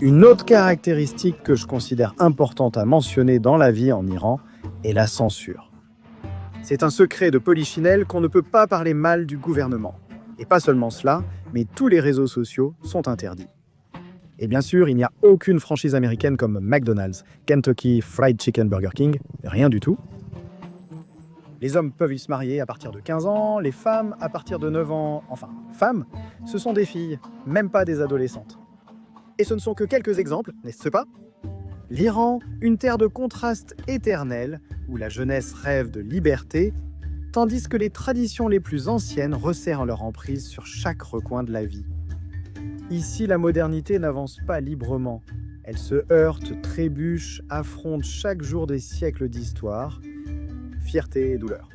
Une autre caractéristique que je considère importante à mentionner dans la vie en Iran est la censure. C'est un secret de polichinelle qu'on ne peut pas parler mal du gouvernement. Et pas seulement cela, mais tous les réseaux sociaux sont interdits. Et bien sûr, il n'y a aucune franchise américaine comme McDonald's, Kentucky Fried Chicken, Burger King, rien du tout. Les hommes peuvent y se marier à partir de 15 ans, les femmes à partir de 9 ans. Enfin, femmes, ce sont des filles, même pas des adolescentes. Et ce ne sont que quelques exemples, n'est-ce pas? L'Iran, une terre de contraste éternel, où la jeunesse rêve de liberté, tandis que les traditions les plus anciennes resserrent leur emprise sur chaque recoin de la vie. Ici, la modernité n'avance pas librement. Elle se heurte, trébuche, affronte chaque jour des siècles d'histoire, fierté et douleur.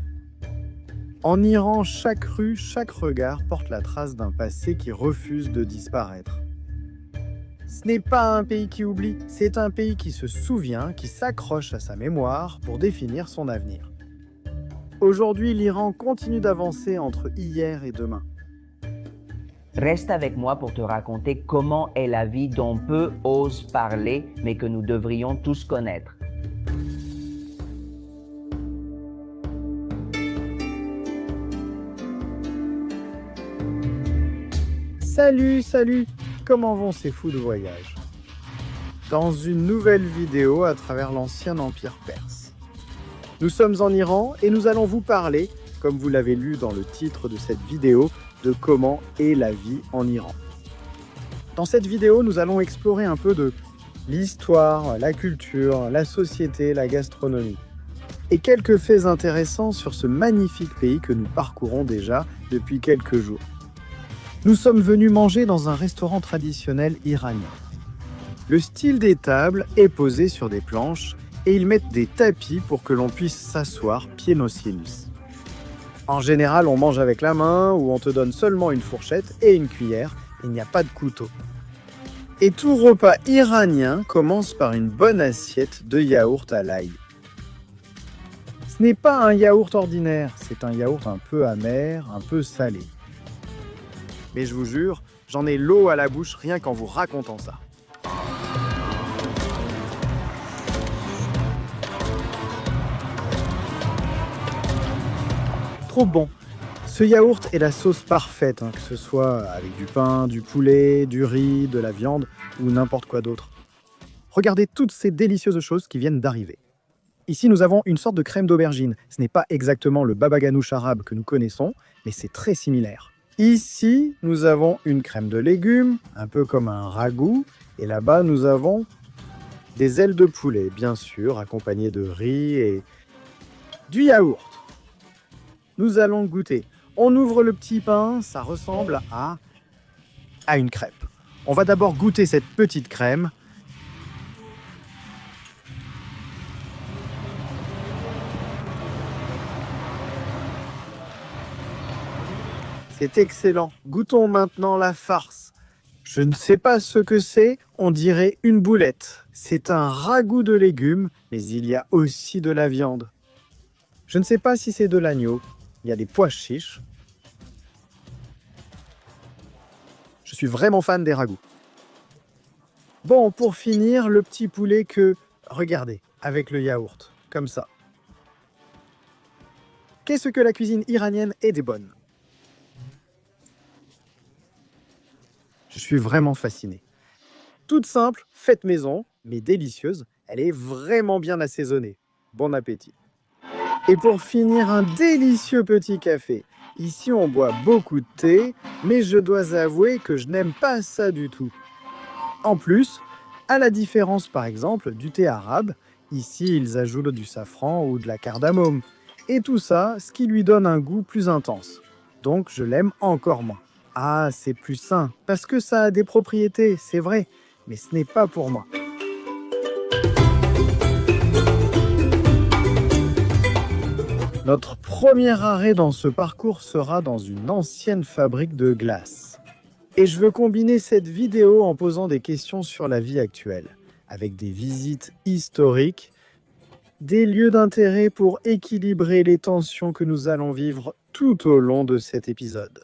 En Iran, chaque rue, chaque regard porte la trace d'un passé qui refuse de disparaître. Ce n'est pas un pays qui oublie, c'est un pays qui se souvient, qui s'accroche à sa mémoire pour définir son avenir. Aujourd'hui, l'Iran continue d'avancer entre hier et demain. Reste avec moi pour te raconter comment est la vie dont peu osent parler, mais que nous devrions tous connaître. Salut, comment vont ces fous de voyage? Dans une nouvelle vidéo à travers l'ancien empire perse. Nous sommes en Iran et nous allons vous parler, comme vous l'avez lu dans le titre de cette vidéo, de comment est la vie en Iran. Dans cette vidéo, nous allons explorer un peu de l'histoire, la culture, la société, la gastronomie et quelques faits intéressants sur ce magnifique pays que nous parcourons déjà depuis quelques jours. Nous sommes venus manger dans un restaurant traditionnel iranien. Le style des tables est posé sur des planches et ils mettent des tapis pour que l'on puisse s'asseoir pieds nocils. En général, on mange avec la main ou on te donne seulement une fourchette et une cuillère, il n'y a pas de couteau. Et tout repas iranien commence par une bonne assiette de yaourt à l'ail. Ce n'est pas un yaourt ordinaire, c'est un yaourt un peu amer, un peu salé. Mais je vous jure, j'en ai l'eau à la bouche rien qu'en vous racontant ça. Trop bon. Ce yaourt est la sauce parfaite, que ce soit avec du pain, du poulet, du riz, de la viande ou n'importe quoi d'autre. Regardez toutes ces délicieuses choses qui viennent d'arriver. Ici, nous avons une sorte de crème d'aubergine. Ce n'est pas exactement le baba ganoush arabe que nous connaissons, mais c'est très similaire. Ici, nous avons une crème de légumes, un peu comme un ragoût, et là-bas, nous avons des ailes de poulet, bien sûr, accompagnées de riz et du yaourt. Nous allons goûter. On ouvre le petit pain, ça ressemble à une crêpe. On va d'abord goûter cette petite crème. C'est excellent. Goûtons maintenant la farce. Je ne sais pas ce que c'est, on dirait une boulette. C'est un ragoût de légumes, mais il y a aussi de la viande. Je ne sais pas si c'est de l'agneau. Il y a des pois chiches. Je suis vraiment fan des ragoûts. Bon, pour finir, le petit poulet que... Regardez, avec le yaourt, comme ça. Qu'est-ce que la cuisine iranienne est des bonnes? Je suis vraiment fasciné. Toute simple, faite maison, mais délicieuse, elle est vraiment bien assaisonnée. Bon appétit. Et pour finir, un délicieux petit café. Ici, on boit beaucoup de thé, mais je dois avouer que je n'aime pas ça du tout. En plus, à la différence par exemple du thé arabe, ici ils ajoutent du safran ou de la cardamome. Et tout ça, ce qui lui donne un goût plus intense. Donc je l'aime encore moins. Ah, c'est plus sain, parce que ça a des propriétés, c'est vrai, mais ce n'est pas pour moi. Notre premier arrêt dans ce parcours sera dans une ancienne fabrique de glace. Et je veux combiner cette vidéo en posant des questions sur la vie actuelle, avec des visites historiques, des lieux d'intérêt pour équilibrer les tensions que nous allons vivre tout au long de cet épisode.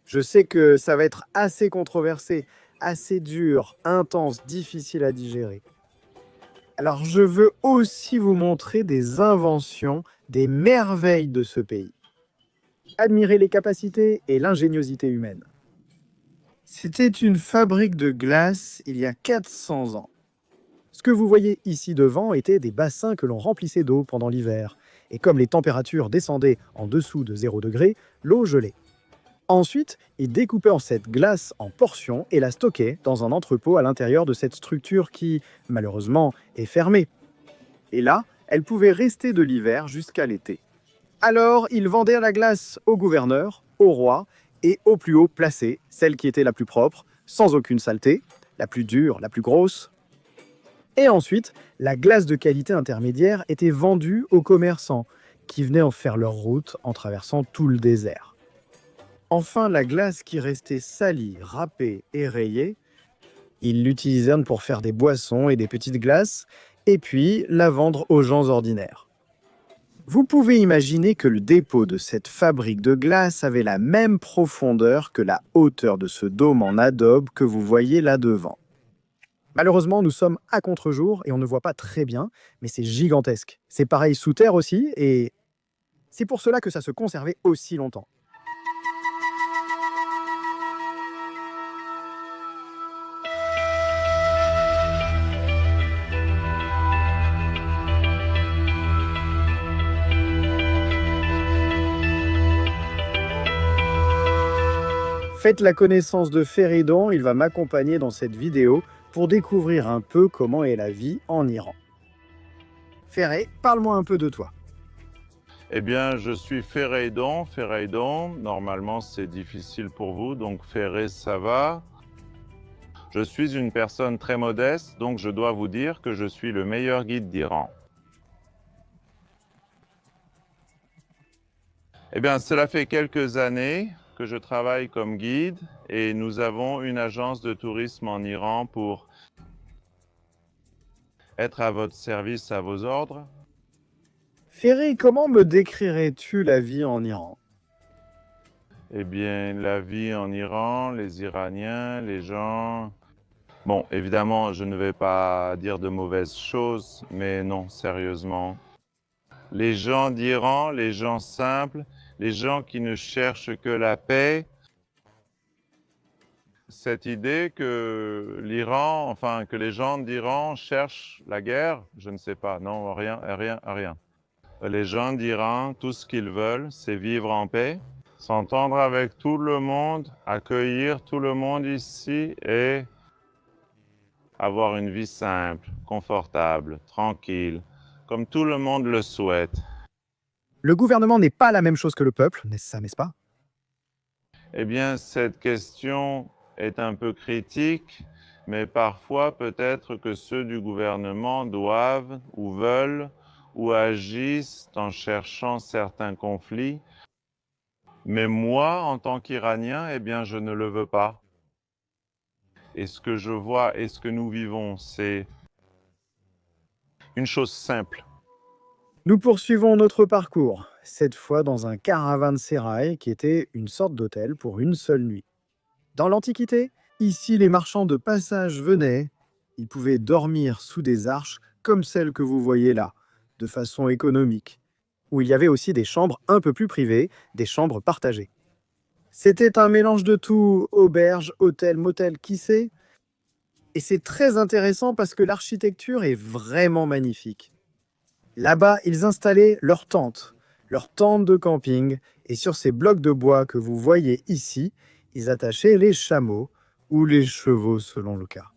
Je sais que ça va être assez controversé, assez dur, intense, difficile à digérer. Alors je veux aussi vous montrer des inventions, des merveilles de ce pays. Admirez les capacités et l'ingéniosité humaine. C'était une fabrique de glace il y a 400 ans. Ce que vous voyez ici devant étaient des bassins que l'on remplissait d'eau pendant l'hiver. Et comme les températures descendaient en dessous de 0 degré, l'eau gelait. Ensuite, ils découpaient cette glace en portions et la stockaient dans un entrepôt à l'intérieur de cette structure qui, malheureusement, est fermée. Et là, elle pouvait rester de l'hiver jusqu'à l'été. Alors, ils vendaient la glace au gouverneur, au roi et au plus haut placé, celle qui était la plus propre, sans aucune saleté, la plus dure, la plus grosse. Et ensuite, la glace de qualité intermédiaire était vendue aux commerçants, qui venaient en faire leur route en traversant tout le désert. Enfin, la glace qui restait salie, râpée et rayée, ils l'utilisèrent pour faire des boissons et des petites glaces, et puis la vendre aux gens ordinaires. Vous pouvez imaginer que le dépôt de cette fabrique de glace avait la même profondeur que la hauteur de ce dôme en adobe que vous voyez là devant. Malheureusement, nous sommes à contre-jour et on ne voit pas très bien, mais c'est gigantesque. C'est pareil sous terre aussi, et c'est pour cela que ça se conservait aussi longtemps. Faites la connaissance de Feridun, il va m'accompagner dans cette vidéo pour découvrir un peu comment est la vie en Iran. Ferré, parle-moi un peu de toi. Eh bien, je suis Feridun. Feridun, normalement c'est difficile pour vous, donc Ferré, ça va. Je suis une personne très modeste, donc je dois vous dire que je suis le meilleur guide d'Iran. Eh bien, cela fait quelques années que je travaille comme guide et nous avons une agence de tourisme en Iran pour être à votre service, à vos ordres. Ferré, comment me décrirais-tu la vie en Iran? Eh bien, la vie en Iran, les Iraniens, les gens... Bon, évidemment, je ne vais pas dire de mauvaises choses, mais non, sérieusement. Les gens d'Iran, les gens simples, les gens qui ne cherchent que la paix, cette idée que l'Iran, enfin que les gens d'Iran cherchent la guerre, je ne sais pas, non, rien. Les gens d'Iran, tout ce qu'ils veulent, c'est vivre en paix, s'entendre avec tout le monde, accueillir tout le monde ici et avoir une vie simple, confortable, tranquille, comme tout le monde le souhaite. Le gouvernement n'est pas la même chose que le peuple, n'est-ce pas? Eh bien, cette question est un peu critique, mais parfois peut-être que ceux du gouvernement doivent ou veulent ou agissent en cherchant certains conflits. Mais moi, en tant qu'Iranien, eh bien, je ne le veux pas. Et ce que je vois et ce que nous vivons, c'est une chose simple. Nous poursuivons notre parcours, cette fois dans un caravansérail qui était une sorte d'hôtel pour une seule nuit. Dans l'Antiquité, ici les marchands de passage venaient, ils pouvaient dormir sous des arches comme celles que vous voyez là, de façon économique, où il y avait aussi des chambres un peu plus privées, des chambres partagées. C'était un mélange de tout, auberge, hôtel, motel, qui sait? Et c'est très intéressant parce que l'architecture est vraiment magnifique. Là-bas, ils installaient leurs tentes de camping, et sur ces blocs de bois que vous voyez ici, ils attachaient les chameaux ou les chevaux selon le cas.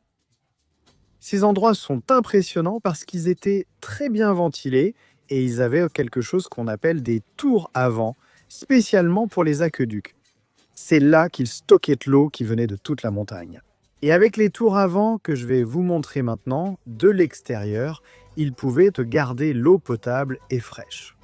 Ces endroits sont impressionnants parce qu'ils étaient très bien ventilés et ils avaient quelque chose qu'on appelle des tours à vent, spécialement pour les aqueducs. C'est là qu'ils stockaient de l'eau qui venait de toute la montagne. Et avec les tours à vent que je vais vous montrer maintenant, de l'extérieur, ils pouvaient te garder l'eau potable et fraîche.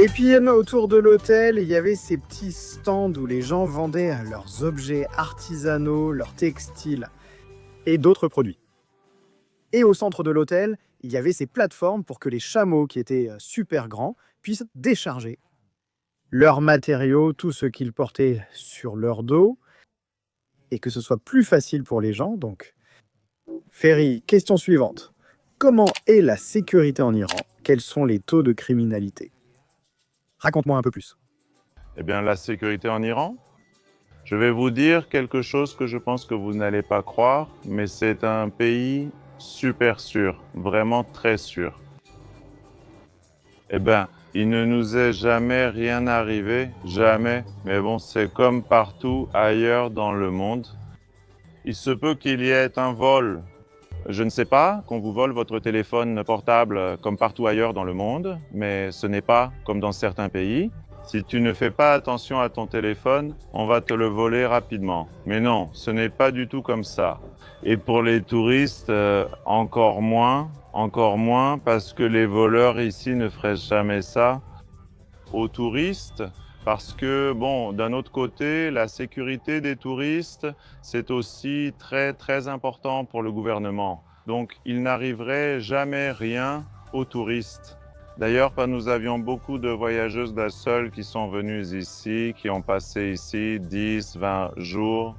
Et puis autour de l'hôtel, il y avait ces petits stands où les gens vendaient leurs objets artisanaux, leurs textiles et d'autres produits. Et au centre de l'hôtel, il y avait ces plateformes pour que les chameaux, qui étaient super grands, puissent décharger leurs matériaux, tout ce qu'ils portaient sur leur dos, et que ce soit plus facile pour les gens. Donc, Ferry, question suivante. Comment est la sécurité en Iran? Quels sont les taux de criminalité? Raconte-moi un peu plus. Eh bien, la sécurité en Iran? Je vais vous dire quelque chose que je pense que vous n'allez pas croire, mais c'est un pays super sûr, vraiment très sûr. Eh bien, il ne nous est jamais rien arrivé, jamais. Mais bon, c'est comme partout ailleurs dans le monde. Il se peut qu'il y ait un vol. Je ne sais pas qu'on vous vole votre téléphone portable comme partout ailleurs dans le monde, mais ce n'est pas comme dans certains pays. Si tu ne fais pas attention à ton téléphone, on va te le voler rapidement. Mais non, ce n'est pas du tout comme ça. Et pour les touristes, encore moins, parce que les voleurs ici ne feraient jamais ça aux touristes. Parce que, bon, d'un autre côté, la sécurité des touristes, c'est aussi très, très important pour le gouvernement. Donc, il n'arriverait jamais rien aux touristes. D'ailleurs, nous avions beaucoup de voyageuses seules qui sont venues ici, qui ont passé ici 10, 20 jours.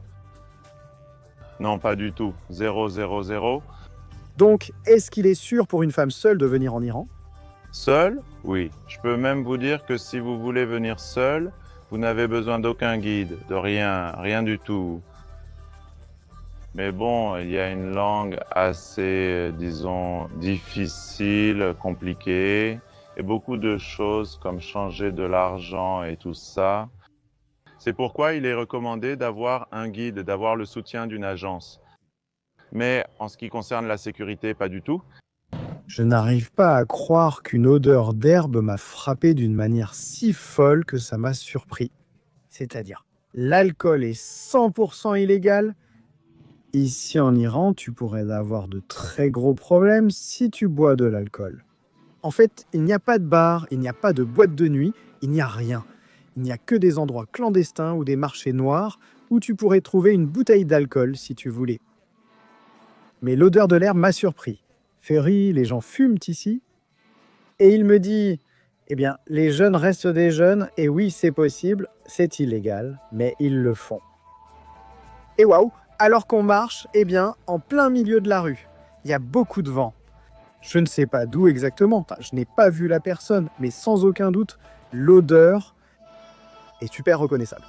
Non, pas du tout. 0, 0, 0. Donc, est-ce qu'il est sûr pour une femme seule de venir en Iran? Seul? Oui. Je peux même vous dire que si vous voulez venir seul, vous n'avez besoin d'aucun guide, de rien, rien du tout. Mais bon, il y a une langue assez, disons, difficile, compliquée, et beaucoup de choses comme changer de l'argent et tout ça. C'est pourquoi il est recommandé d'avoir un guide, d'avoir le soutien d'une agence. Mais en ce qui concerne la sécurité, pas du tout. Je n'arrive pas à croire qu'une odeur d'herbe m'a frappé d'une manière si folle que ça m'a surpris. C'est-à-dire, l'alcool est 100% illégal. Ici en Iran, tu pourrais avoir de très gros problèmes si tu bois de l'alcool. En fait, il n'y a pas de bar, il n'y a pas de boîte de nuit, il n'y a rien. Il n'y a que des endroits clandestins ou des marchés noirs où tu pourrais trouver une bouteille d'alcool si tu voulais. Mais l'odeur de l'herbe m'a surpris. Ferry, les gens fument ici? Et il me dit, eh bien, les jeunes restent des jeunes, et oui, c'est possible, c'est illégal, mais ils le font. Et waouh, alors qu'on marche, eh bien, en plein milieu de la rue, il y a beaucoup de vent. Je ne sais pas d'où exactement, je n'ai pas vu la personne, mais sans aucun doute, l'odeur est super reconnaissable.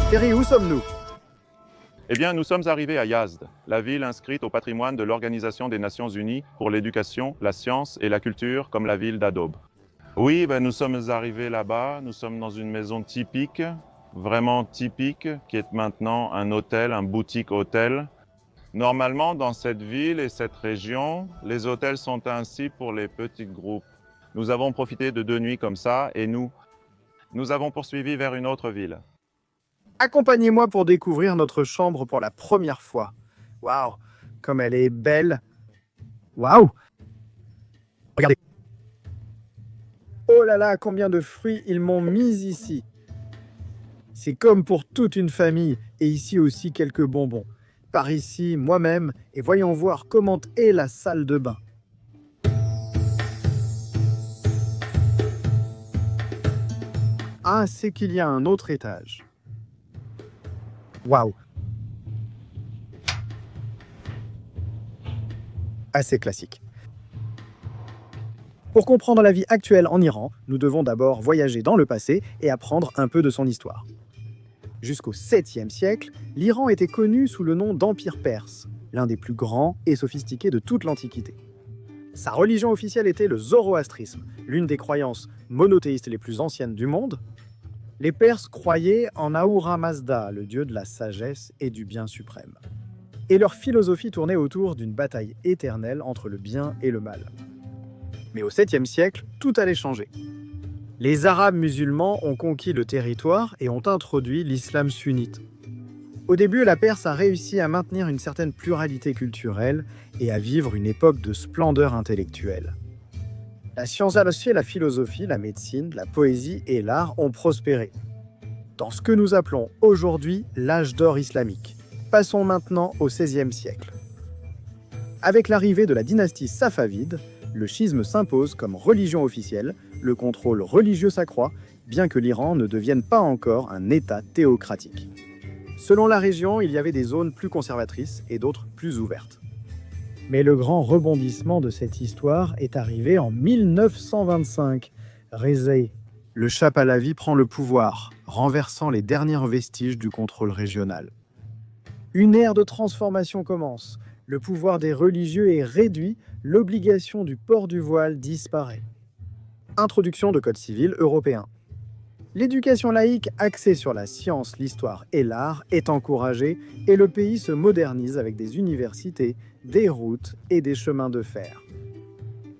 Ferry, où sommes-nous? Eh bien, nous sommes arrivés à Yazd, la ville inscrite au patrimoine de l'Organisation des Nations Unies pour l'éducation, la science et la culture, comme la ville d'Adobe. Oui, nous sommes arrivés là-bas, nous sommes dans une maison typique, vraiment typique, qui est maintenant un hôtel, un boutique-hôtel. Normalement, dans cette ville et cette région, les hôtels sont ainsi pour les petits groupes. Nous avons profité de 2 nuits comme ça et nous avons poursuivi vers une autre ville. Accompagnez-moi pour découvrir notre chambre pour la première fois. Waouh, comme elle est belle. Waouh! Regardez. Oh là là, combien de fruits ils m'ont mis ici. C'est comme pour toute une famille, et ici aussi quelques bonbons. Par ici, moi-même, et voyons voir comment est la salle de bain. Ah, c'est qu'il y a un autre étage. Waouh! Assez classique. Pour comprendre la vie actuelle en Iran, nous devons d'abord voyager dans le passé et apprendre un peu de son histoire. Jusqu'au 7e siècle, l'Iran était connu sous le nom d'Empire perse, l'un des plus grands et sophistiqués de toute l'Antiquité. Sa religion officielle était le zoroastrisme, l'une des croyances monothéistes les plus anciennes du monde. Les Perses croyaient en Ahura Mazda, le dieu de la sagesse et du bien suprême. Et leur philosophie tournait autour d'une bataille éternelle entre le bien et le mal. Mais au 7e siècle, tout allait changer. Les Arabes musulmans ont conquis le territoire et ont introduit l'islam sunnite. Au début, la Perse a réussi à maintenir une certaine pluralité culturelle et à vivre une époque de splendeur intellectuelle. La science associée, la philosophie, la médecine, la poésie et l'art ont prospéré. Dans ce que nous appelons aujourd'hui l'âge d'or islamique. Passons maintenant au XVIe siècle. Avec l'arrivée de la dynastie safavide, le schisme s'impose comme religion officielle, le contrôle religieux s'accroît, bien que l'Iran ne devienne pas encore un État théocratique. Selon la région, il y avait des zones plus conservatrices et d'autres plus ouvertes. Mais le grand rebondissement de cette histoire est arrivé en 1925. Reza, le Shah Pahlavi, prend le pouvoir, renversant les derniers vestiges du contrôle régional. Une ère de transformation commence. Le pouvoir des religieux est réduit, l'obligation du port du voile disparaît. Introduction de code civil européen. L'éducation laïque axée sur la science, l'histoire et l'art est encouragée et le pays se modernise avec des universités, des routes et des chemins de fer.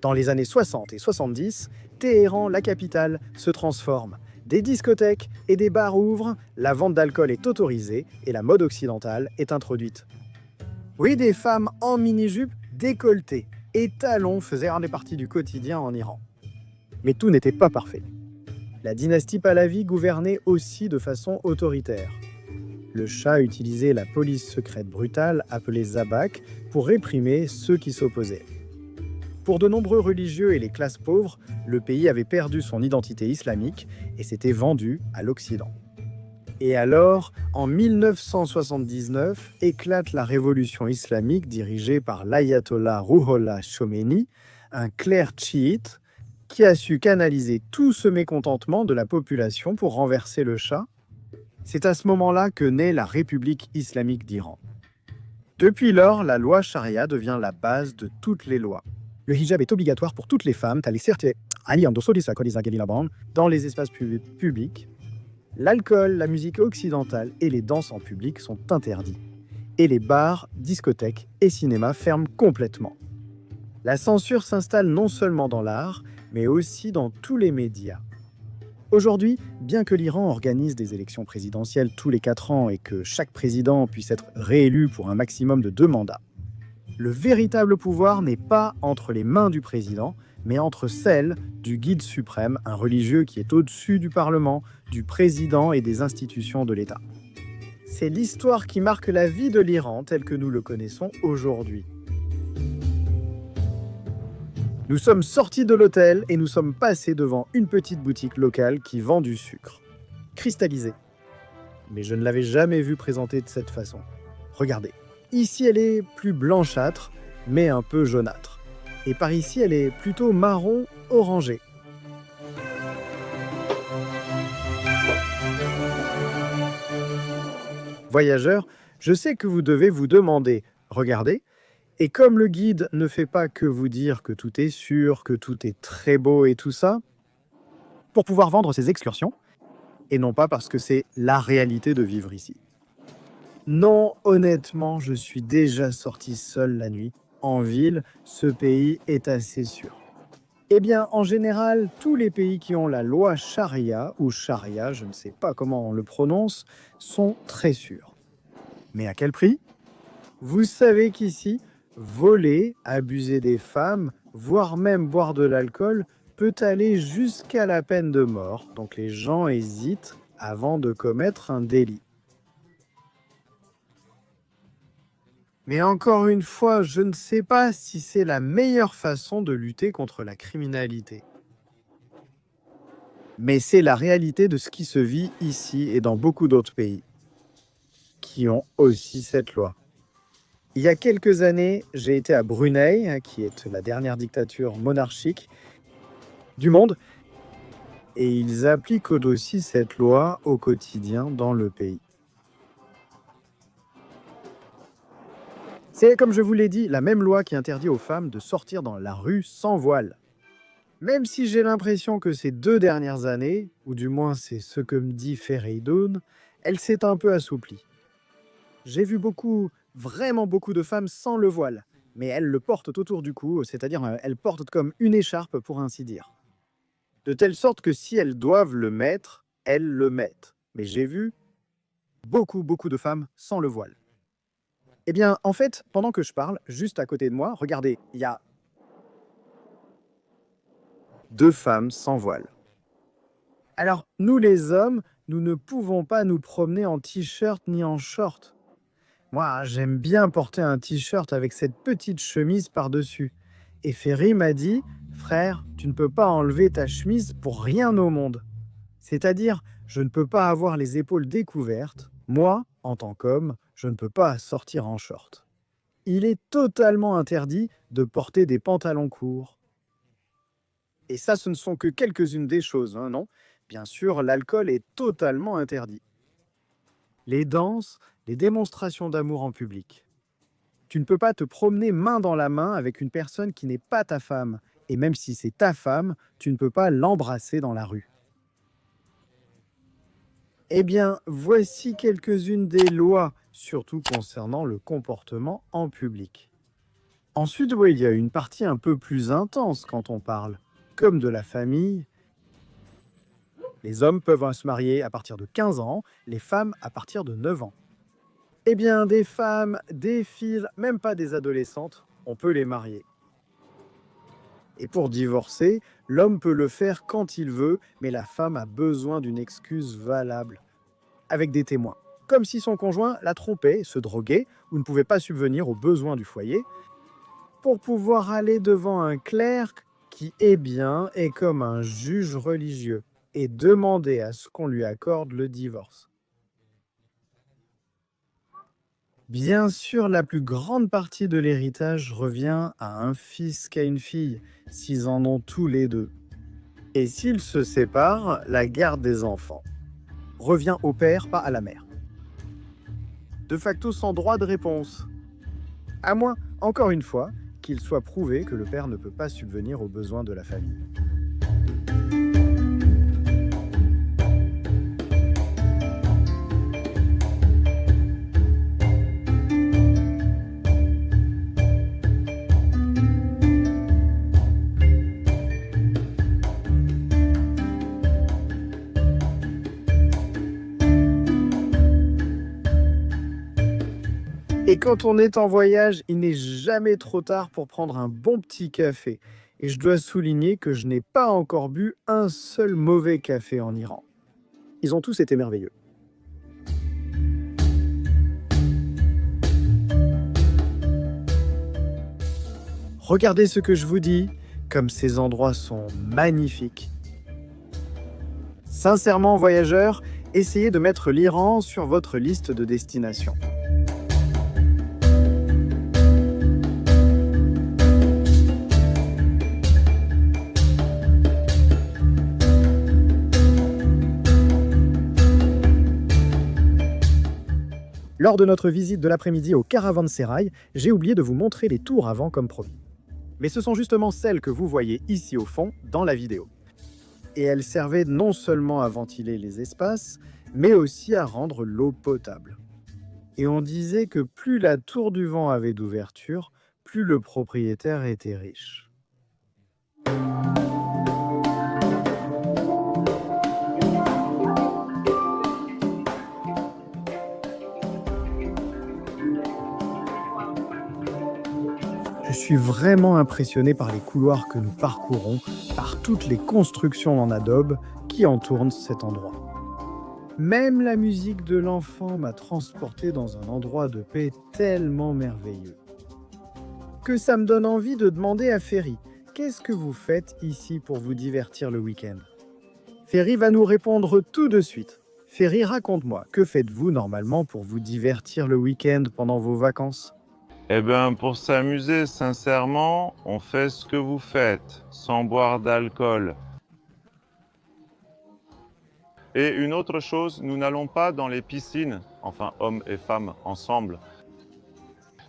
Dans les années 60 et 70, Téhéran, la capitale, se transforme. Des discothèques et des bars ouvrent, la vente d'alcool est autorisée et la mode occidentale est introduite. Oui, des femmes en mini-jupe, décolletées et talons faisaient une partie du quotidien en Iran. Mais tout n'était pas parfait. La dynastie Pahlavi gouvernait aussi de façon autoritaire. Le Shah utilisait la police secrète brutale appelée Zabak pour réprimer ceux qui s'opposaient. Pour de nombreux religieux et les classes pauvres, le pays avait perdu son identité islamique et s'était vendu à l'Occident. Et alors, en 1979, éclate la révolution islamique dirigée par l'ayatollah Ruhollah Khomeini, un clerc chiite qui a su canaliser tout ce mécontentement de la population pour renverser le Shah. C'est à ce moment-là que naît la République islamique d'Iran. Depuis lors, la loi charia devient la base de toutes les lois. Le hijab est obligatoire pour toutes les femmes, dans les espaces publics. L'alcool, la musique occidentale et les danses en public sont interdits. Et les bars, discothèques et cinémas ferment complètement. La censure s'installe non seulement dans l'art, mais aussi dans tous les médias. Aujourd'hui, bien que l'Iran organise des élections présidentielles tous les 4 ans et que chaque président puisse être réélu pour un maximum de 2 mandats, le véritable pouvoir n'est pas entre les mains du président, mais entre celles du guide suprême, un religieux qui est au-dessus du Parlement, du président et des institutions de l'État. C'est l'histoire qui marque la vie de l'Iran tel que nous le connaissons aujourd'hui. Nous sommes sortis de l'hôtel et nous sommes passés devant une petite boutique locale qui vend du sucre. Cristallisé. Mais je ne l'avais jamais vu présenté de cette façon. Regardez. Ici, elle est plus blanchâtre, mais un peu jaunâtre. Et par ici, elle est plutôt marron orangé. Voyageurs, je sais que vous devez vous demander, regardez, et comme le guide ne fait pas que vous dire que tout est sûr, que tout est très beau et tout ça, pour pouvoir vendre ces excursions, et non pas parce que c'est la réalité de vivre ici. Non, honnêtement, je suis déjà sorti seul la nuit. En ville, ce pays est assez sûr. Eh bien, en général, tous les pays qui ont la loi charia, ou charia, je ne sais pas comment on le prononce, sont très sûrs. Mais à quel prix ? Vous savez qu'ici, voler, abuser des femmes, voire même boire de l'alcool, peut aller jusqu'à la peine de mort. Donc les gens hésitent avant de commettre un délit. Mais encore une fois, je ne sais pas si c'est la meilleure façon de lutter contre la criminalité. Mais c'est la réalité de ce qui se vit ici et dans beaucoup d'autres pays, qui ont aussi cette loi. Il y a quelques années, j'ai été à Brunei, qui est la dernière dictature monarchique du monde, et ils appliquent aussi cette loi au quotidien dans le pays. C'est, comme je vous l'ai dit, la même loi qui interdit aux femmes de sortir dans la rue sans voile. Même si j'ai l'impression que ces 2 dernières années, ou du moins c'est ce que me dit Fereidoun, elle s'est un peu assouplie. J'ai vu beaucoup, vraiment beaucoup de femmes sans le voile, mais elles le portent autour du cou, c'est-à-dire elles portent comme une écharpe pour ainsi dire. De telle sorte que si elles doivent le mettre, elles le mettent. Mais j'ai vu beaucoup de femmes sans le voile. Eh bien, en fait, pendant que je parle, juste à côté de moi, regardez, il y a 2 femmes sans voile. Alors, nous les hommes, nous ne pouvons pas nous promener en t-shirt ni en short. Moi, j'aime bien porter un t-shirt avec cette petite chemise par-dessus. Et Ferry m'a dit, frère, tu ne peux pas enlever ta chemise pour rien au monde. C'est-à-dire, je ne peux pas avoir les épaules découvertes. Moi, en tant qu'homme, je ne peux pas sortir en short. Il est totalement interdit de porter des pantalons courts. Et ça, ce ne sont que quelques-unes des choses, hein, non? Bien sûr, l'alcool est totalement interdit. Les danses, les démonstrations d'amour en public. Tu ne peux pas te promener main dans la main avec une personne qui n'est pas ta femme. Et même si c'est ta femme, tu ne peux pas l'embrasser dans la rue. Eh bien, voici quelques-unes des lois, surtout concernant le comportement en public. Ensuite, oui, il y a une partie un peu plus intense quand on parle, comme de la famille. Les hommes peuvent se marier à partir de 15 ans, les femmes à partir de 9 ans. Eh bien, des femmes, des filles, même pas des adolescentes, on peut les marier. Et pour divorcer, l'homme peut le faire quand il veut, mais la femme a besoin d'une excuse valable, avec des témoins. Comme si son conjoint la trompait, se droguait ou ne pouvait pas subvenir aux besoins du foyer, pour pouvoir aller devant un clerc qui, est comme un juge religieux, et demander à ce qu'on lui accorde le divorce. Bien sûr, la plus grande partie de l'héritage revient à un fils qu'à une fille, s'ils en ont tous les deux. Et s'ils se séparent, la garde des enfants revient au père, pas à la mère. De facto sans droit de réponse. À moins, encore une fois, qu'il soit prouvé que le père ne peut pas subvenir aux besoins de la famille. Et quand on est en voyage, il n'est jamais trop tard pour prendre un bon petit café. Et je dois souligner que je n'ai pas encore bu un seul mauvais café en Iran. Ils ont tous été merveilleux. Regardez ce que je vous dis, comme ces endroits sont magnifiques. Sincèrement, voyageurs, essayez de mettre l'Iran sur votre liste de destinations. Lors de notre visite de l'après-midi au Caravansérail, j'ai oublié de vous montrer les tours avant comme promis. Mais ce sont justement celles que vous voyez ici au fond dans la vidéo. Et elles servaient non seulement à ventiler les espaces, mais aussi à rendre l'eau potable. Et on disait que plus la tour du vent avait d'ouverture, plus le propriétaire était riche. Je suis vraiment impressionné par les couloirs que nous parcourons, par toutes les constructions en adobe qui entourent cet endroit. Même la musique de l'enfant m'a transporté dans un endroit de paix tellement merveilleux. Que ça me donne envie de demander à Ferry, qu'est-ce que vous faites ici pour vous divertir le week-end? Ferry va nous répondre tout de suite. Ferry, raconte-moi, que faites-vous normalement pour vous divertir le week-end pendant vos vacances? Eh bien, pour s'amuser, sincèrement, on fait ce que vous faites, sans boire d'alcool. Et une autre chose, nous n'allons pas dans les piscines, enfin hommes et femmes ensemble.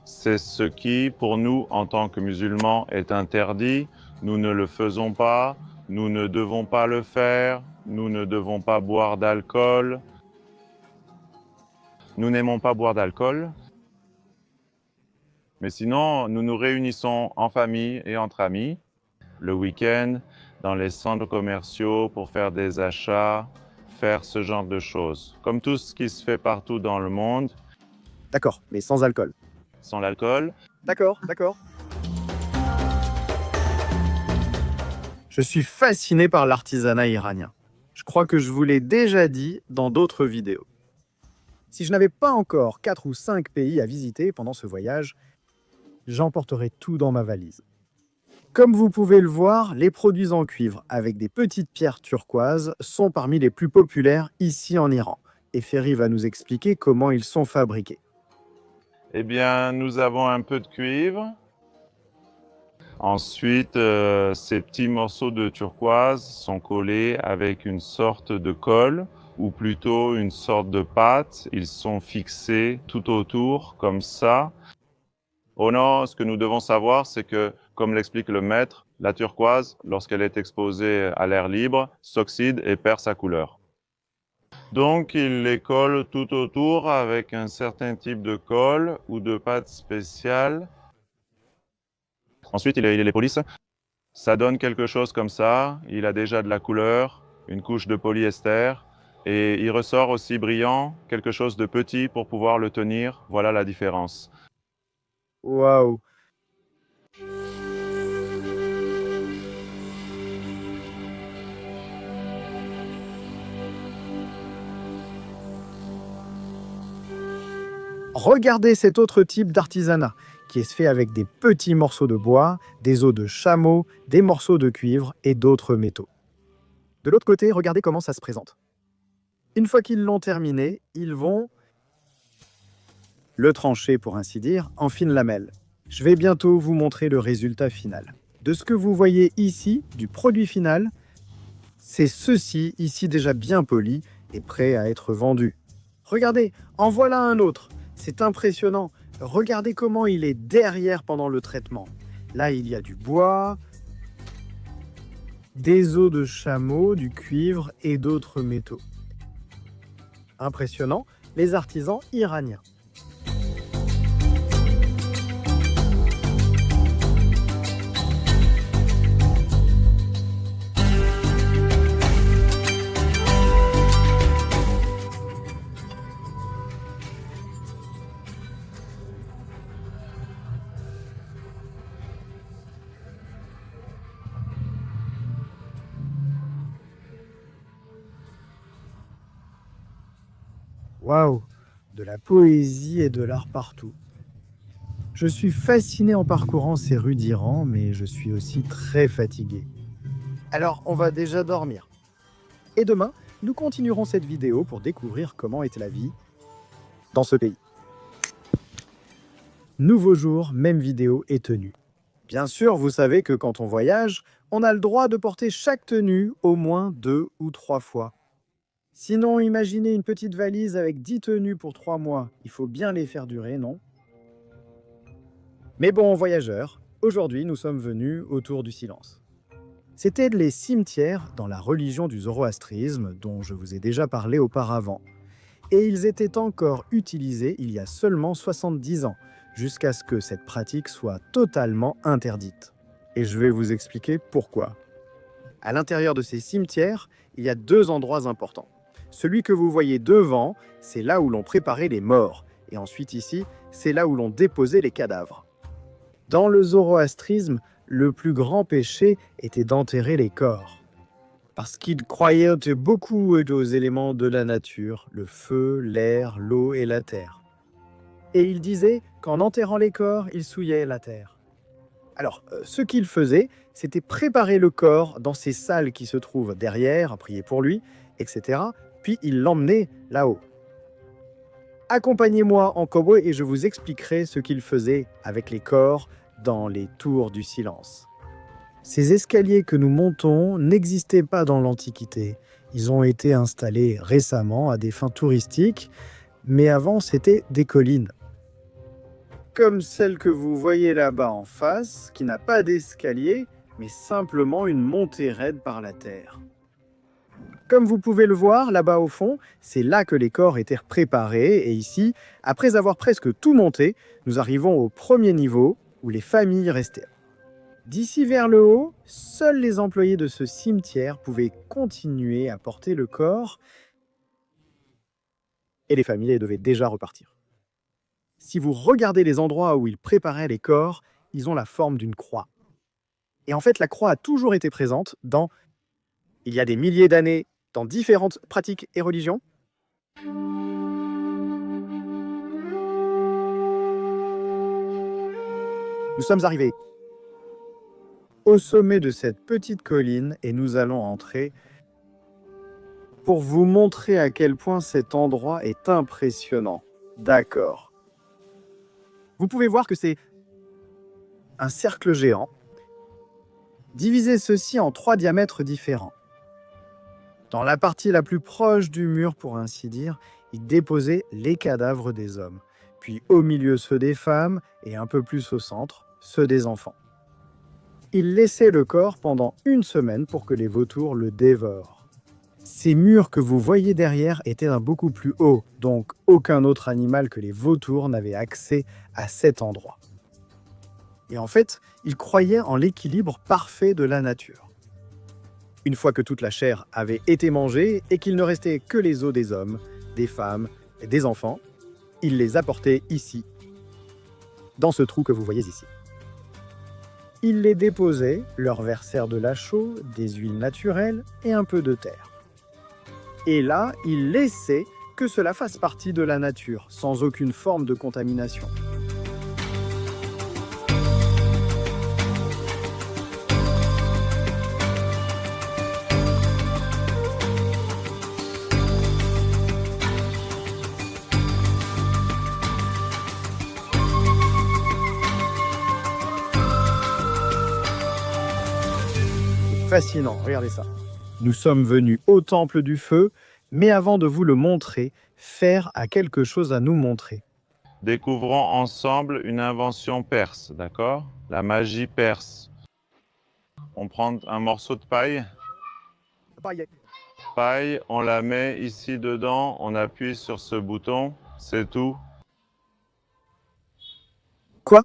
C'est ce qui, pour nous, en tant que musulmans, est interdit. Nous ne le faisons pas, nous ne devons pas le faire, nous ne devons pas boire d'alcool. Nous n'aimons pas boire d'alcool, mais sinon, nous nous réunissons en famille et entre amis, le week-end, dans les centres commerciaux pour faire des achats, faire ce genre de choses. Comme tout ce qui se fait partout dans le monde, D'accord, mais sans alcool. sans l'alcool. D'accord. Je suis fasciné par l'artisanat iranien. Je crois que je vous l'ai déjà dit dans d'autres vidéos. Si je n'avais pas encore 4 ou 5 pays à visiter pendant ce voyage, j'emporterais tout dans ma valise. Comme vous pouvez le voir, les produits en cuivre avec des petites pierres turquoises sont parmi les plus populaires ici en Iran. Et Ferry va nous expliquer comment ils sont fabriqués. Eh bien, nous avons un peu de cuivre. Ensuite, ces petits morceaux de turquoise sont collés avec une sorte de colle, ou plutôt une sorte de pâte. Ils sont fixés tout autour, comme ça. Oh non, ce que nous devons savoir, c'est que, comme l'explique le maître, la turquoise, lorsqu'elle est exposée à l'air libre, s'oxyde et perd sa couleur. Donc, il les colle tout autour avec un certain type de colle ou de pâte spéciale. Ensuite, il les polisse. Ça donne quelque chose comme ça. Il a déjà de la couleur, une couche de polyester. Et il ressort aussi brillant, quelque chose de petit pour pouvoir le tenir. Voilà la différence. Waouh! Regardez cet autre type d'artisanat qui est fait avec des petits morceaux de bois, des os de chameau, des morceaux de cuivre et d'autres métaux. De l'autre côté, regardez comment ça se présente. Une fois qu'ils l'ont terminé, ils vont le trancher, pour ainsi dire, en fines lamelles. Je vais bientôt vous montrer le résultat final. De ce que vous voyez ici, du produit final, c'est ceci, ici déjà bien poli et prêt à être vendu. Regardez, en voilà un autre. C'est impressionnant. Regardez comment il est derrière pendant le traitement. Là, il y a du bois, des os de chameau, du cuivre et d'autres métaux. Impressionnant, les artisans iraniens. Waouh, de la poésie et de l'art partout. Je suis fasciné en parcourant ces rues d'Iran, mais je suis aussi très fatigué. Alors, on va déjà dormir. Et demain, nous continuerons cette vidéo pour découvrir comment est la vie dans ce pays. Nouveau jour, même vidéo et tenue. Bien sûr, vous savez que quand on voyage, on a le droit de porter chaque tenue au moins 2 ou 3 fois. Sinon, imaginez une petite valise avec 10 tenues pour 3 mois. Il faut bien les faire durer, non? Mais bon, voyageurs, aujourd'hui nous sommes venus autour du silence. C'étaient les cimetières dans la religion du zoroastrisme dont je vous ai déjà parlé auparavant. Et ils étaient encore utilisés il y a seulement 70 ans, jusqu'à ce que cette pratique soit totalement interdite. Et je vais vous expliquer pourquoi. À l'intérieur de ces cimetières, il y a 2 endroits importants. Celui que vous voyez devant, c'est là où l'on préparait les morts. Et ensuite ici, c'est là où l'on déposait les cadavres. Dans le zoroastrisme, le plus grand péché était d'enterrer les corps. Parce qu'ils croyaient beaucoup aux éléments de la nature, le feu, l'air, l'eau et la terre. Et ils disaient qu'en enterrant les corps, ils souillaient la terre. Alors, ce qu'ils faisaient, c'était préparer le corps dans ces salles qui se trouvent derrière, prier pour lui, etc. Puis ils l'emmenaient là-haut. Accompagnez-moi en cow-boy et je vous expliquerai ce qu'ils faisaient avec les corps dans les tours du silence. Ces escaliers que nous montons n'existaient pas dans l'Antiquité. Ils ont été installés récemment à des fins touristiques, mais avant c'était des collines. Comme celle que vous voyez là-bas en face, qui n'a pas d'escalier, mais simplement une montée raide par la terre. Comme vous pouvez le voir là-bas au fond, c'est là que les corps étaient préparés et ici, après avoir presque tout monté, nous arrivons au premier niveau où les familles restaient. D'ici vers le haut, seuls les employés de ce cimetière pouvaient continuer à porter le corps et les familles devaient déjà repartir. Si vous regardez les endroits où ils préparaient les corps, ils ont la forme d'une croix. Et en fait, la croix a toujours été présente il y a des milliers d'années, dans différentes pratiques et religions. Nous sommes arrivés au sommet de cette petite colline et nous allons entrer pour vous montrer à quel point cet endroit est impressionnant. D'accord. Vous pouvez voir que c'est un cercle géant. Divisez ceci en 3 diamètres différents. Dans la partie la plus proche du mur, pour ainsi dire, il déposait les cadavres des hommes. Puis au milieu, ceux des femmes, et un peu plus au centre, ceux des enfants. Il laissait le corps pendant 1 semaine pour que les vautours le dévorent. Ces murs que vous voyez derrière étaient d'un beaucoup plus haut, donc aucun autre animal que les vautours n'avait accès à cet endroit. Et en fait, ils croyaient en l'équilibre parfait de la nature. Une fois que toute la chair avait été mangée et qu'il ne restait que les os des hommes, des femmes et des enfants, ils les apportaient ici, dans ce trou que vous voyez ici. Ils les déposaient, leur versèrent de la chaux, des huiles naturelles et un peu de terre. Et là, ils laissaient que cela fasse partie de la nature, sans aucune forme de contamination. Fascinant, regardez ça. Nous sommes venus au temple du feu, mais avant de vous le montrer, Fer a quelque chose à nous montrer. Découvrons ensemble une invention perse, d'accord? La magie perse. On prend un morceau de paille. Paille, on la met ici dedans, on appuie sur ce bouton, c'est tout. Quoi?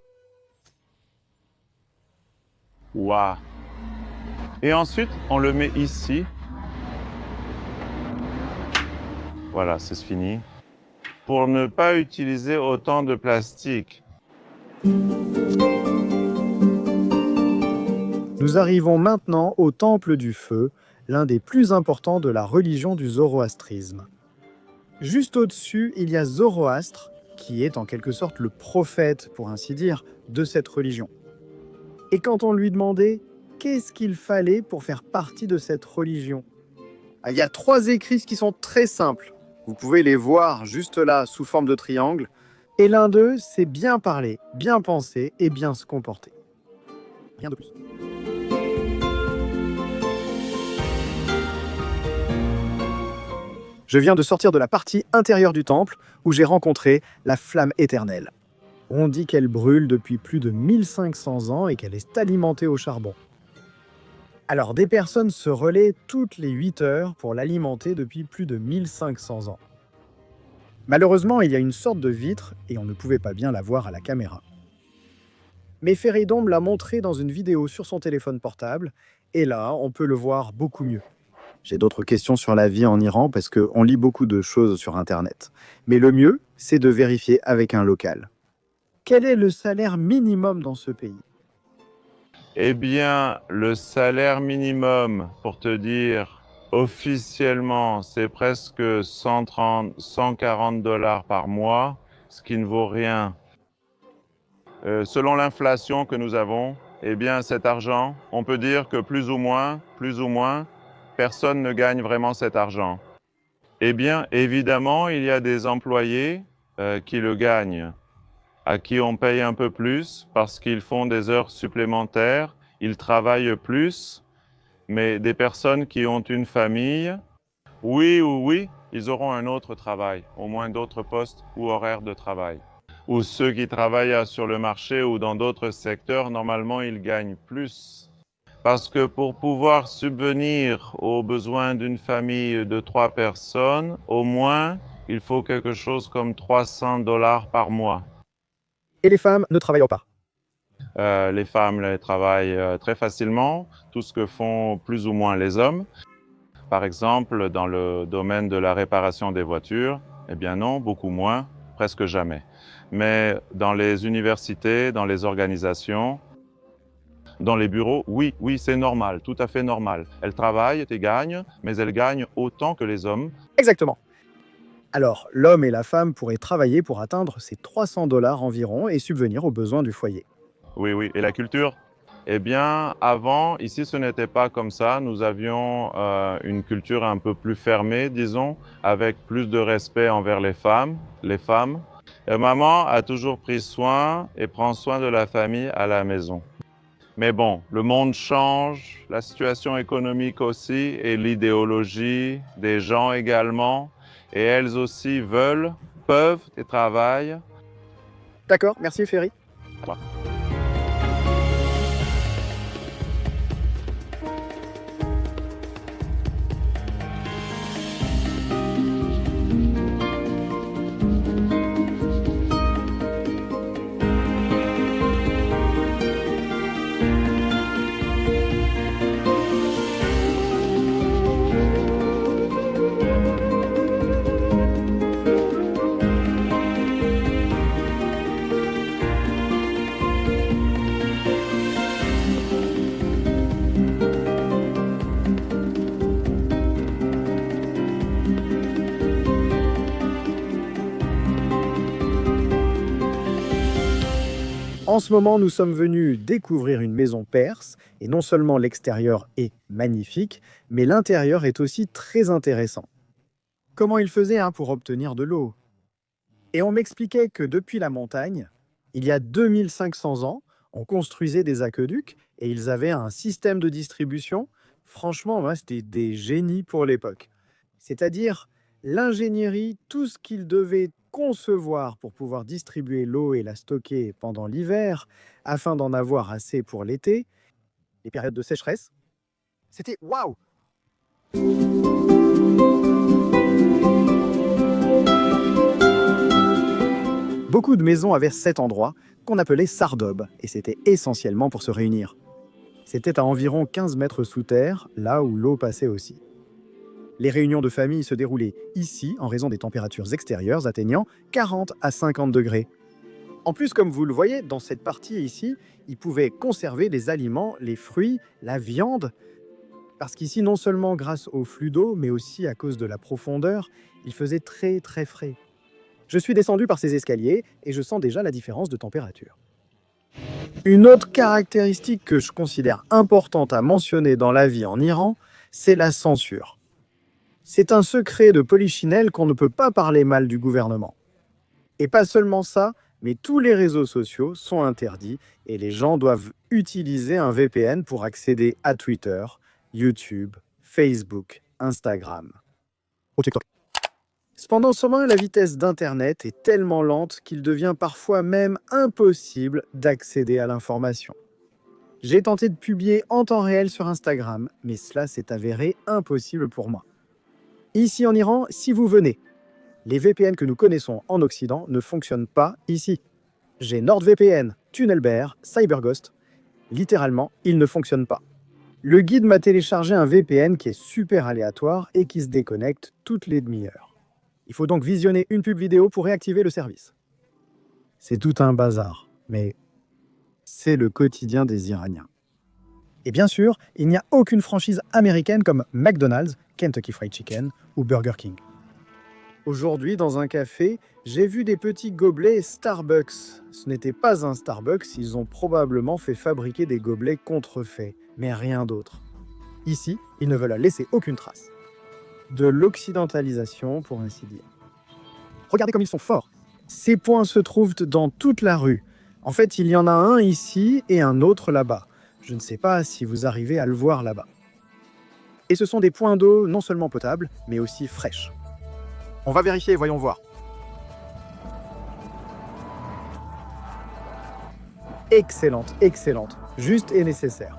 Waouh! Et ensuite, on le met ici. Voilà, c'est fini. Pour ne pas utiliser autant de plastique. Nous arrivons maintenant au temple du feu, l'un des plus importants de la religion du zoroastrisme. Juste au-dessus, il y a Zoroastre, qui est en quelque sorte le prophète, pour ainsi dire, de cette religion. Et quand on lui demandait qu'est-ce qu'il fallait pour faire partie de cette religion, il y a 3 écrits qui sont très simples. Vous pouvez les voir juste là, sous forme de triangle. Et l'un d'eux, c'est bien parler, bien penser et bien se comporter. Rien de plus. Je viens de sortir de la partie intérieure du temple où j'ai rencontré la flamme éternelle. On dit qu'elle brûle depuis plus de 1500 ans et qu'elle est alimentée au charbon. Alors des personnes se relaient toutes les 8 heures pour l'alimenter depuis plus de 1500 ans. Malheureusement, il y a une sorte de vitre et on ne pouvait pas bien la voir à la caméra. Mais Feridon me l'a montré dans une vidéo sur son téléphone portable et là, on peut le voir beaucoup mieux. J'ai d'autres questions sur la vie en Iran parce qu'on lit beaucoup de choses sur Internet. Mais le mieux, c'est de vérifier avec un local. Quel est le salaire minimum dans ce pays? Eh bien, le salaire minimum, pour te dire, officiellement, c'est presque 130, 140 $ par mois, ce qui ne vaut rien. Selon l'inflation que nous avons, eh bien, cet argent, on peut dire que plus ou moins, personne ne gagne vraiment cet argent. Eh bien, évidemment, il y a des employés qui le gagnent, à qui on paye un peu plus parce qu'ils font des heures supplémentaires, ils travaillent plus, mais des personnes qui ont une famille, oui, ils auront un autre travail, au moins d'autres postes ou horaires de travail. Ou ceux qui travaillent sur le marché ou dans d'autres secteurs, normalement, ils gagnent plus. Parce que pour pouvoir subvenir aux besoins d'une famille de 3 personnes, au moins, il faut quelque chose comme 300 $ par mois. Et les femmes ne travaillent pas. Les femmes elles travaillent très facilement, tout ce que font plus ou moins les hommes. Par exemple, dans le domaine de la réparation des voitures, eh bien non, beaucoup moins, presque jamais. Mais dans les universités, dans les organisations, dans les bureaux, oui, c'est normal, tout à fait normal. Elles travaillent et gagnent, mais elles gagnent autant que les hommes. Exactement. Alors, l'homme et la femme pourraient travailler pour atteindre ces 300 $ environ et subvenir aux besoins du foyer. Oui, et la culture? Eh bien, avant, ici, ce n'était pas comme ça. Nous avions une culture un peu plus fermée, disons, avec plus de respect envers les femmes. Et maman a toujours pris soin et prend soin de la famille à la maison. Mais bon, le monde change, la situation économique aussi, et l'idéologie des gens également. Et elles aussi veulent, peuvent et travaillent. D'accord, merci Ferry. Voilà. En ce moment, nous sommes venus découvrir une maison perse, et non seulement l'extérieur est magnifique, mais l'intérieur est aussi très intéressant. Comment ils faisaient pour obtenir de l'eau? Et on m'expliquait que depuis la montagne, il y a 2500 ans, on construisait des aqueducs et ils avaient un système de distribution. Franchement, c'était des génies pour l'époque. C'est-à-dire l'ingénierie, tout ce qu'ils devaient concevoir pour pouvoir distribuer l'eau et la stocker pendant l'hiver, afin d'en avoir assez pour l'été, les périodes de sécheresse. C'était waouh! Beaucoup de maisons avaient cet endroit qu'on appelait Sardobe, et c'était essentiellement pour se réunir. C'était à environ 15 mètres sous terre, là où l'eau passait aussi. Les réunions de famille se déroulaient ici en raison des températures extérieures atteignant 40 à 50 degrés. En plus, comme vous le voyez, dans cette partie ici, ils pouvaient conserver les aliments, les fruits, la viande, parce qu'ici, non seulement grâce au flux d'eau, mais aussi à cause de la profondeur, il faisait très très frais. Je suis descendu par ces escaliers et je sens déjà la différence de température. Une autre caractéristique que je considère importante à mentionner dans la vie en Iran, c'est la censure. C'est un secret de polichinelle qu'on ne peut pas parler mal du gouvernement. Et pas seulement ça, mais tous les réseaux sociaux sont interdits et les gens doivent utiliser un VPN pour accéder à Twitter, YouTube, Facebook, Instagram. Ou TikTok. Cependant, la vitesse d'Internet est tellement lente qu'il devient parfois même impossible d'accéder à l'information. J'ai tenté de publier en temps réel sur Instagram, mais cela s'est avéré impossible pour moi. Ici en Iran, si vous venez, les VPN que nous connaissons en Occident ne fonctionnent pas ici. J'ai NordVPN, TunnelBear, CyberGhost. Littéralement, ils ne fonctionnent pas. Le guide m'a téléchargé un VPN qui est super aléatoire et qui se déconnecte toutes les demi-heures. Il faut donc visionner une pub vidéo pour réactiver le service. C'est tout un bazar, mais c'est le quotidien des Iraniens. Et bien sûr, il n'y a aucune franchise américaine comme McDonald's, Kentucky Fried Chicken ou Burger King. Aujourd'hui, dans un café, j'ai vu des petits gobelets Starbucks. Ce n'était pas un Starbucks, ils ont probablement fait fabriquer des gobelets contrefaits, mais rien d'autre. Ici, ils ne veulent laisser aucune trace. De l'occidentalisation, pour ainsi dire. Regardez comme ils sont forts. Ces points se trouvent dans toute la rue. En fait, il y en a un ici et un autre là-bas. Je ne sais pas si vous arrivez à le voir là-bas. Et ce sont des points d'eau non seulement potables, mais aussi fraîches. On va vérifier, voyons voir. Excellente, juste et nécessaire.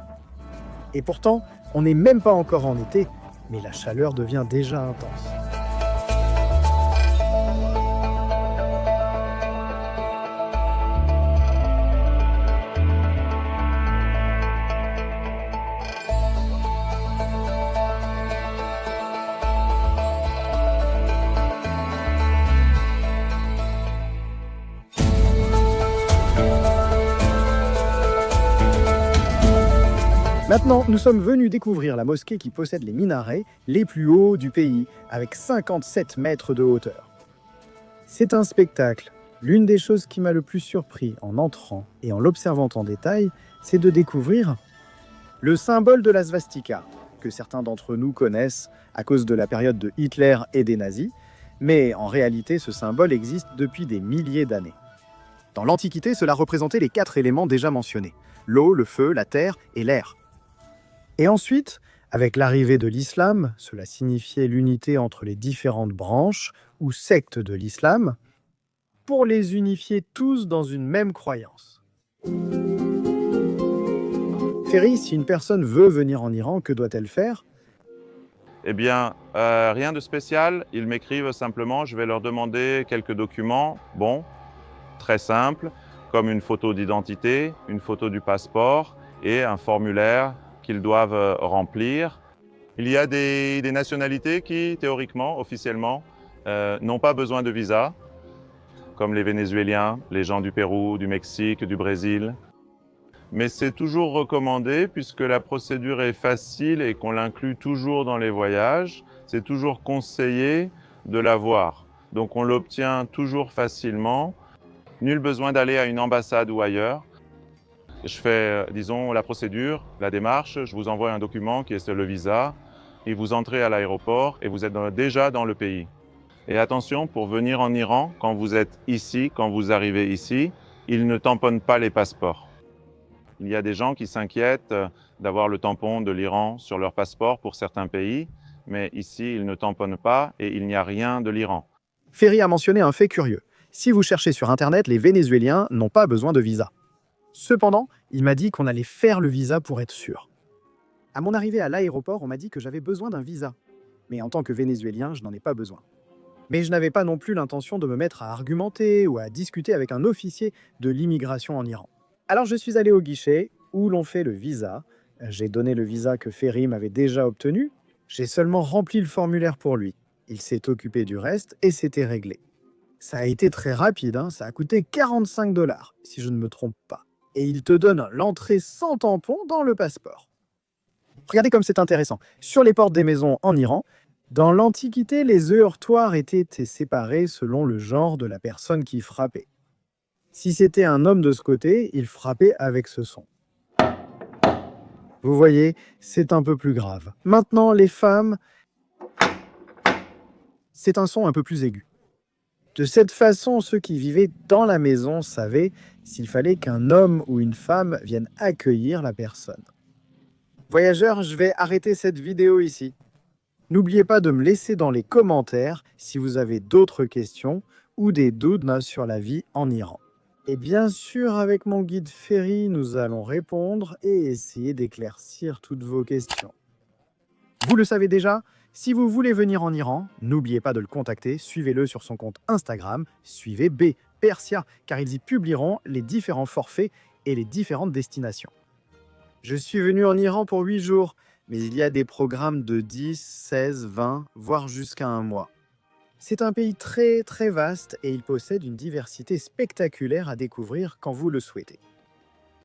Et pourtant, on n'est même pas encore en été, mais la chaleur devient déjà intense. Maintenant, nous sommes venus découvrir la mosquée qui possède les minarets les plus hauts du pays, avec 57 mètres de hauteur. C'est un spectacle. L'une des choses qui m'a le plus surpris en entrant et en l'observant en détail, c'est de découvrir le symbole de la svastika, que certains d'entre nous connaissent à cause de la période de Hitler et des nazis, mais en réalité, ce symbole existe depuis des milliers d'années. Dans l'Antiquité, cela représentait les 4 éléments déjà mentionnés, l'eau, le feu, la terre et l'air. Et ensuite, avec l'arrivée de l'islam, cela signifiait l'unité entre les différentes branches ou sectes de l'islam, pour les unifier tous dans une même croyance. Ferry, si une personne veut venir en Iran, que doit-elle faire? Eh bien, rien de spécial. Ils m'écrivent simplement, je vais leur demander quelques documents, très simples, comme une photo d'identité, une photo du passeport et un formulaire qu'ils doivent remplir. Il y a des nationalités qui, théoriquement, officiellement, n'ont pas besoin de visa, comme les Vénézuéliens, les gens du Pérou, du Mexique, du Brésil. Mais c'est toujours recommandé, puisque la procédure est facile et qu'on l'inclut toujours dans les voyages, c'est toujours conseillé de l'avoir. Donc on l'obtient toujours facilement. Nul besoin d'aller à une ambassade ou ailleurs. Je fais, disons, la procédure, la démarche, je vous envoie un document qui est le visa, et vous entrez à l'aéroport et vous êtes déjà dans le pays. Et attention, pour venir en Iran, quand vous êtes ici, quand vous arrivez ici, ils ne tamponnent pas les passeports. Il y a des gens qui s'inquiètent d'avoir le tampon de l'Iran sur leur passeport pour certains pays, mais ici, ils ne tamponnent pas et il n'y a rien de l'Iran. Ferry a mentionné un fait curieux. Si vous cherchez sur Internet, les Vénézuéliens n'ont pas besoin de visa. Cependant, il m'a dit qu'on allait faire le visa pour être sûr. À mon arrivée à l'aéroport, on m'a dit que j'avais besoin d'un visa. Mais en tant que Vénézuélien, je n'en ai pas besoin. Mais je n'avais pas non plus l'intention de me mettre à argumenter ou à discuter avec un officier de l'immigration en Iran. Alors je suis allé au guichet où l'on fait le visa. J'ai donné le visa que Ferry m'avait déjà obtenu. J'ai seulement rempli le formulaire pour lui. Il s'est occupé du reste et c'était réglé. Ça a été très rapide, ça a coûté 45 $, si je ne me trompe pas. Et il te donne l'entrée sans tampon dans le passeport. Regardez comme c'est intéressant. Sur les portes des maisons en Iran, dans l'Antiquité, les heurtoirs étaient séparés selon le genre de la personne qui frappait. Si c'était un homme de ce côté, il frappait avec ce son. Vous voyez, c'est un peu plus grave. Maintenant, les femmes, c'est un son un peu plus aigu. De cette façon, ceux qui vivaient dans la maison savaient s'il fallait qu'un homme ou une femme vienne accueillir la personne. Voyageurs, je vais arrêter cette vidéo ici. N'oubliez pas de me laisser dans les commentaires si vous avez d'autres questions ou des doutes sur la vie en Iran. Et bien sûr, avec mon guide Ferry, nous allons répondre et essayer d'éclaircir toutes vos questions. Vous le savez déjà, si vous voulez venir en Iran, n'oubliez pas de le contacter, suivez-le sur son compte Instagram, suivez B Persia, car ils y publieront les différents forfaits et les différentes destinations. Je suis venu en Iran pour 8 jours, mais il y a des programmes de 10, 16, 20, voire jusqu'à un mois. C'est un pays très très vaste et il possède une diversité spectaculaire à découvrir quand vous le souhaitez.